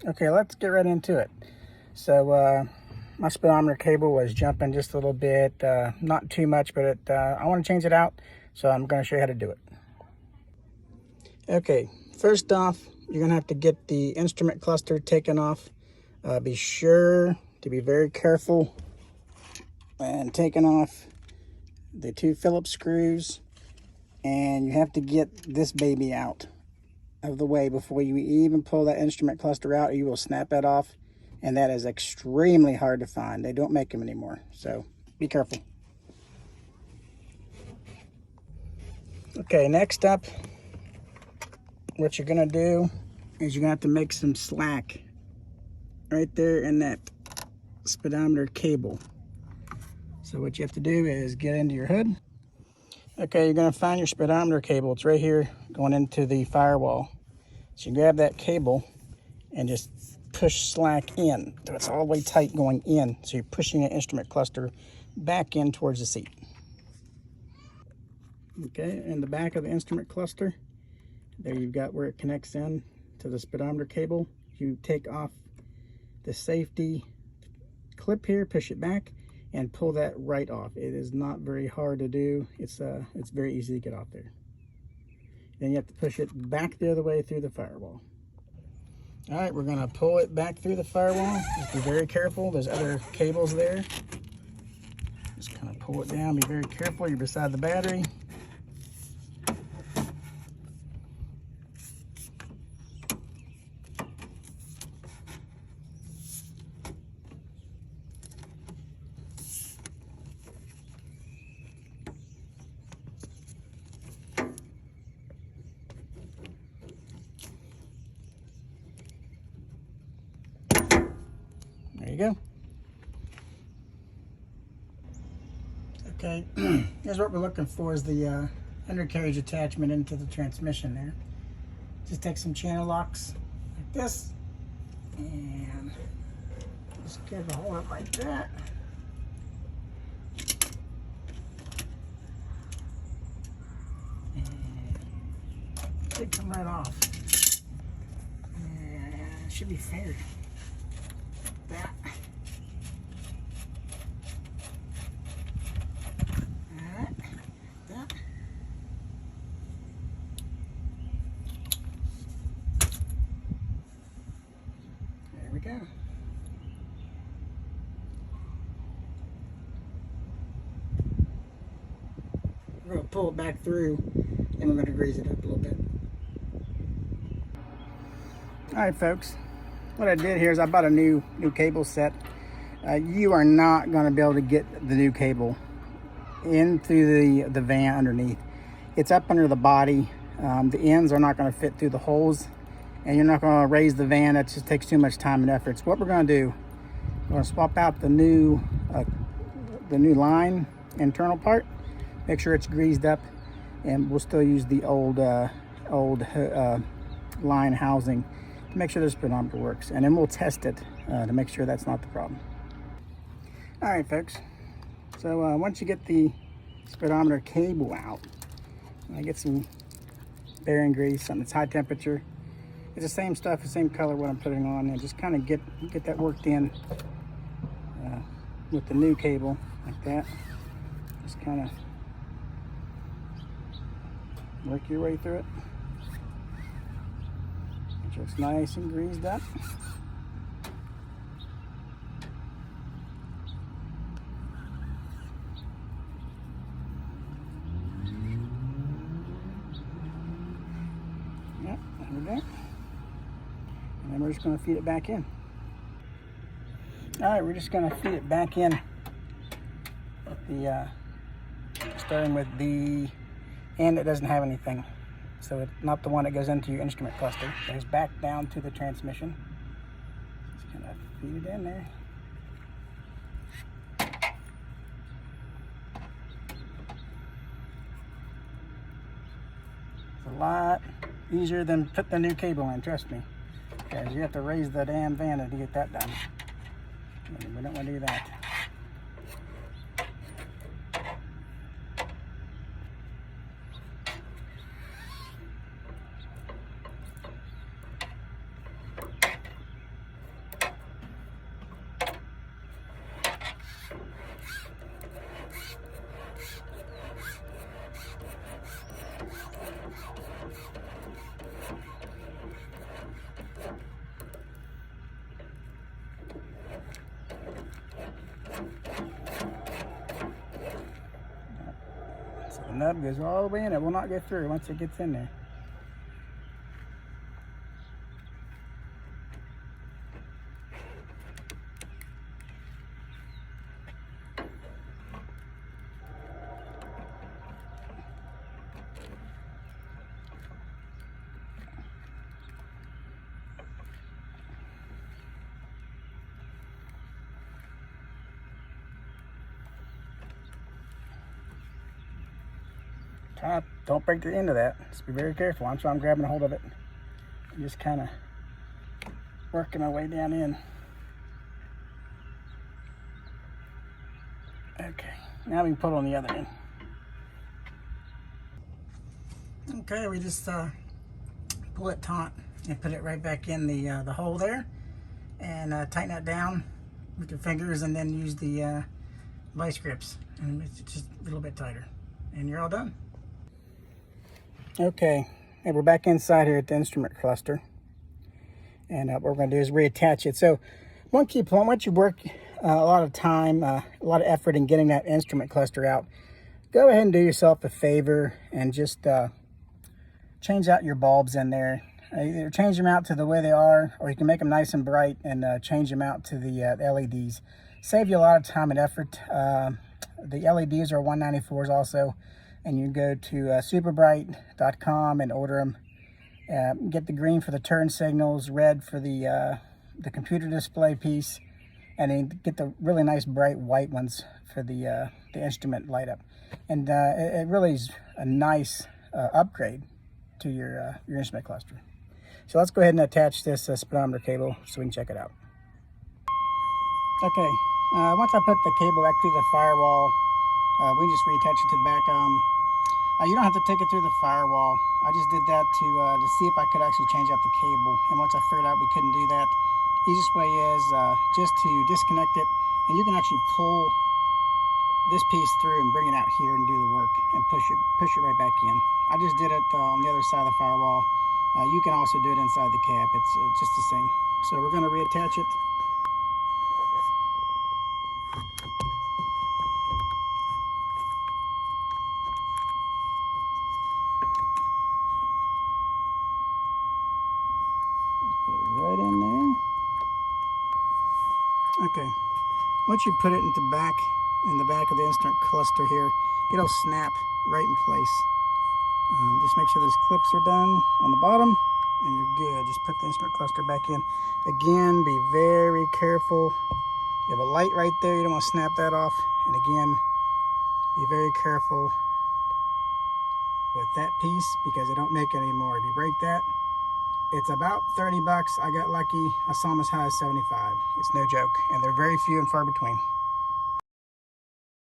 Okay, let's get right into it. So my speedometer cable was jumping just a little bit, not too much, but I want to change it out, so I'm going to show you how to do it. Okay, first off, you're going to have to get the instrument cluster taken off. Be sure to be very careful and taking off the 2 Phillips screws, and you have to get this baby out of the way before you even pull that instrument cluster out, or you will snap that off, and that is extremely hard to find. They don't make them anymore, so be careful. Okay, next up, what you're gonna do is you're gonna have to make some slack right there in that speedometer cable. So what you have to do is get into your hood. Okay, you're gonna find your speedometer cable. It's right here going into the firewall. So you grab that cable and just push slack in. So it's all the way tight going in. So you're pushing the instrument cluster back in towards the seat. Okay, in the back of the instrument cluster, there you've got where it connects in to the speedometer cable. You take off the safety clip here, push it back, and pull that right off. It is not very hard to do. It's very easy to get off there. Then you have to push it back the other way through the firewall. All right, we're gonna pull it back through the firewall. Just be very careful. There's other cables there. Just kind of pull it down. Be very careful. You're beside the battery. There you go. Okay, here's what we're looking for is the undercarriage attachment into the transmission there. Just take some channel locks like this and just get the hole up like that. And take them right off. And it should be fair. That. That. There we go. We're going to pull it back through, and we're going to grease it up a little bit. All right, folks. What I did here is I bought a new cable set. You are not going to be able to get the new cable in through the van underneath. It's up under the body. The ends are not going to fit through the holes, and you're not going to raise the van. That just takes too much time and effort. So what we're going to do, we're going to swap out the new line internal part. Make sure it's greased up, and we'll still use the old line housing. Make sure the speedometer works, and then we'll test it to make sure that's not the problem. All right, folks. So once you get the speedometer cable out, I get some bearing grease, something that's high temperature. It's the same stuff, the same color what I'm putting on, and just kind of get that worked in with the new cable like that. Just kind of work your way through it. It looks nice and greased up. Yep, there we go. And then we're just going to feed it back in. All right, we're just going to feed it back in. Starting with the end that doesn't have anything. So it's not the one that goes into your instrument cluster. It goes back down to the transmission. Just kind of feed it in there. It's a lot easier than put the new cable in, trust me. Because you have to raise the damn van to get that done. And we don't want to do that. nub goes all the way in. It will not go through once it gets in there. Don't break the end of that. Just be very careful. That's why I'm grabbing a hold of it. I'm just kind of working my way down in. Okay, now we can put it on the other end. Okay, we just pull it taut and put it right back in the hole there, and tighten that down with your fingers, and then use the vice grips, and it's just a little bit tighter, and you're all done. Okay, and we're back inside here at the instrument cluster, and what we're going to do is reattach it. So one key point, once you work a lot of time, a lot of effort in getting that instrument cluster out, go ahead and do yourself a favor and just change out your bulbs in there. Either change them out to the way they are, or you can make them nice and bright and change them out to the LEDs. Save you a lot of time and effort. The LEDs are 194s also. And you go to superbright.com and order them. Get the green for the turn signals, red for the computer display piece, and then get the really nice bright white ones for the instrument light up. And it really is a nice upgrade to your instrument cluster. So let's go ahead and attach this speedometer cable so we can check it out. Okay, once I put the cable back through the firewall, we just reattach it to the back. You don't have to take it through the firewall. I just did that to see if I could actually change out the cable. And once I figured out we couldn't do that, the easiest way is just to disconnect it. And you can actually pull this piece through and bring it out here and do the work and push it right back in. I just did it on the other side of the firewall. You can also do it inside the cap. It's just the same. So we're going to reattach it. Right in there. Okay, once you put it in the back of the instrument cluster here, it'll snap right in place. Just make sure those clips are done on the bottom, and you're good. Just put the instrument cluster back in. Again, be very careful. You have a light right there. You don't want to snap that off. And again, be very careful with that piece because they don't make it anymore. If you break that, it's about 30 bucks. I got lucky. I saw them as high as 75. It's no joke, and they're very few and far between.